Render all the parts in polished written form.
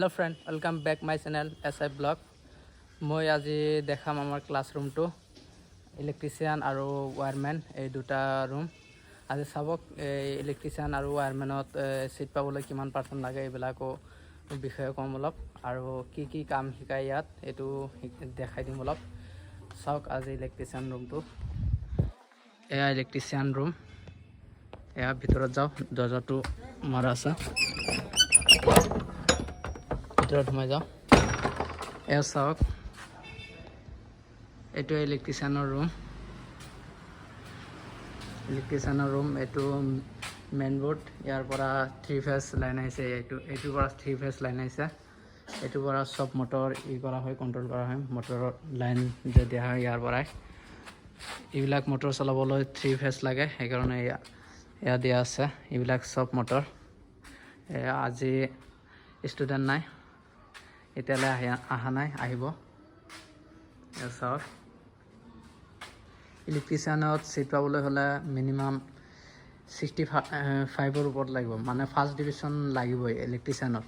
Hello friend, welcome back my channel SI blog. মই আজি দেখাম আমাৰ ক্লাছৰুমটো ইলেক্ট্ৰিচিয়ান আৰু ওয়াৰম্যান এই দুটা ৰুম আজি চাবক ইলেক্ট্ৰিচিয়ান আৰু ওয়াৰম্যানত সিট পাবলৈ কিমান পাৰ্চেন্ট লাগে এইবিলাকো বিষয়ে কম অলপ আৰু কি কাম শিকাই ইয়াত এটো দেখাই দিম অলপ চাওক আজি ইলেক্ট্ৰিচিয়ান ৰুমটো এয়া ইলেক্ট্ৰিচিয়ান ৰুম এয়া ভিতৰত যাও দৰজাটো মাৰা আছে ভিতৰত সোমাই যাও এয়া চাওক এটো ইলেক্ট্ৰিচিয়ানৰ ৰুম এটো মেইন বোৰ্ড ইয়াৰ পৰা 3 ফেজ লাইন আছে এটো পৰা 3 ফেজ লাইন আছে এটো পৰা সব মোটৰ কৰা হয় কন্ট্ৰোল কৰা হয় মোটৰৰ লাইন যে দিয়া হয় ইয়াৰ পৰা এইবিলাক মোটৰ চলাবলৈ 3 ফেজ লাগে এই কাৰণে ইয়া দিয়া আছে এইবিলাক সব মোটৰ আজি ষ্টুডেন্ট নাই এতিয়ালে আহা নাই আহিব চাওক ইলেক্ট্ৰিচিয়ানত সিট পাবলৈ হলে মিনিমাম 65 ৰ ওপৰত লাগিব মানে ফাৰ্স্ট ডিভিজন লাগিবই ইলেক্ট্ৰিচিয়ানত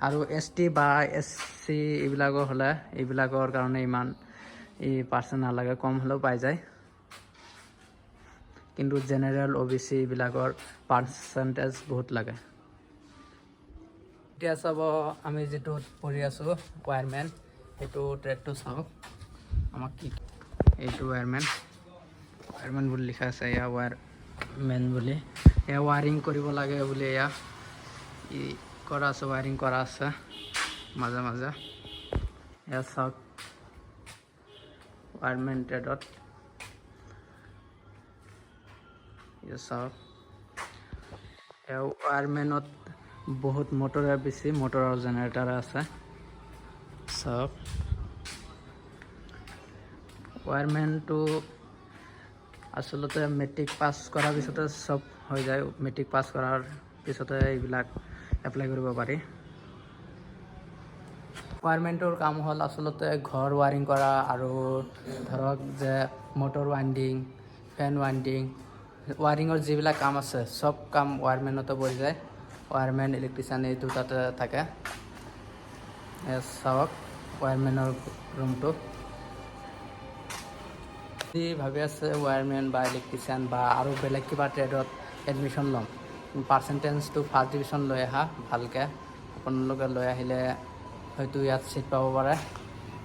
আৰু এসটি বা এসসি এইবিলাকৰ হলে এইবিলাকৰ কাৰণে ইমান পাৰ্চেন্ট নালাগে কম হলেও পাই যায় কিন্তু জেনাৰেল ওবিসি এইবিলাকৰ পাৰ্সেন্টেজ বহুত লাগে এতিয়া চাব আমি যেটো পঢ়ি আছো ওয়াৰম্যান এটো ট্ৰেডটো চাওক আমাক কি এইটো ওয়াৰম্যান বুলি লিখা আছে ইয়া ওয়াৰম্যান বুলি ইয়া ওয়াৰিং কৰিব লাগে বুলি ইয়া কৰা আছে ওয়াৰিং কৰা আছে মাজে মাজে ইয়া চাওক ওয়াৰম্যান ট্ৰেডত ইয়া চাওক ইয়া ওয়াৰম্যানত বহুত মোটৰৰ বেছি মোটৰৰ জেনাৰেটৰ আছে চাওক ওয়াৰম্যান তো আসলতে মেট্ৰিক পাস কৰাৰ পিছতে সব হৈ যায় মেট্ৰিক পাস কৰাৰ পিছতে এইবিলাক এপ্লাই কৰিব পাৰি ওয়াৰম্যানটোৰ কাম হল আসলতে ঘৰ ওয়াৰিং কৰা আৰু ধৰক যে মোটৰ ওয়াইন্ডিং ফ্যান ওয়াইন্ডিং ওয়াৰিংৰ যিবিলাক কাম আছে সব কাম ওয়াৰম্যানতে পৰি যায় ওয়াৰম্যান ইলেক্ট্ৰিচিয়ান এই দুটাতে থাকে চাওক ওয়াৰম্যানৰ ৰুমটো ভাবি আছে ওয়াৰম্যান বা ইলেক্ট্ৰিচিয়ান বা আৰু বেলেগ কিবা ট্ৰেডত এডমিশন লম পার্সেন্টেজটো ফার্স্ট ডিভিজন লৈ আহা ভালকে আপোনালোকে লৈ আহিলে হয়তো ইয়াত সিট পাব পাৰে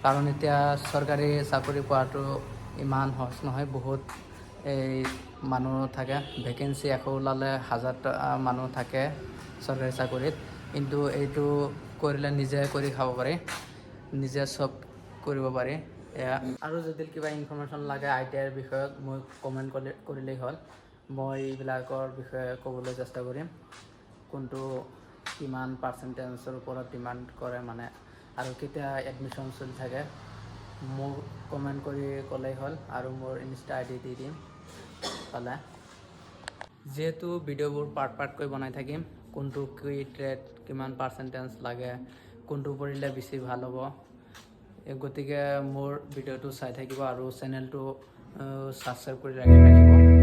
কাৰণ এতিয়া চৰকাৰী চাকৰি পোৱাটো ইমান সহজ নহয় বহুত এই মানুহ থাকে ভ্যাকেন্সি এখন ওলালে 1000 মানুহ থাকে চৰকাৰী চাকৰিত কিন্তু এইটো কৰিলে নিজে কৰি খাব পাৰি নিজে সব কৰিব পাৰি আৰু যদি কিবা ইনফৰমেশন লাগে ITI বিষয়ত মই কমেন্ট কৰিলেই হ'ল মই এইবিলাকৰ বিষয়ে ক'বলৈ চেষ্টা কৰিম কোনটো কিমান পাৰ্সেন্টেজৰ ওপৰত ডিমান্ড কৰে মানে আৰু কেতিয়া এডমিশন চলি থাকে মোক কমেন্ট কৰি ক'লেই হ'ল আৰু মোৰ ইনষ্টা ID দি দিম পালে যেহেতু ভিডিঅ'বোৰ পাৰ্ট কৈ বনাই থাকিম কোনটো কি ট্ৰেড কিমান পাৰ্সেন্টেজ লাগে কোনটো পঢ়িলে বেছি ভাল হ'ব গতিকে মোৰ ভিডিঅ'টো চাই থাকিব আৰু চেনেলটো সাবস্ক্ৰাইব কৰি ৰাখিব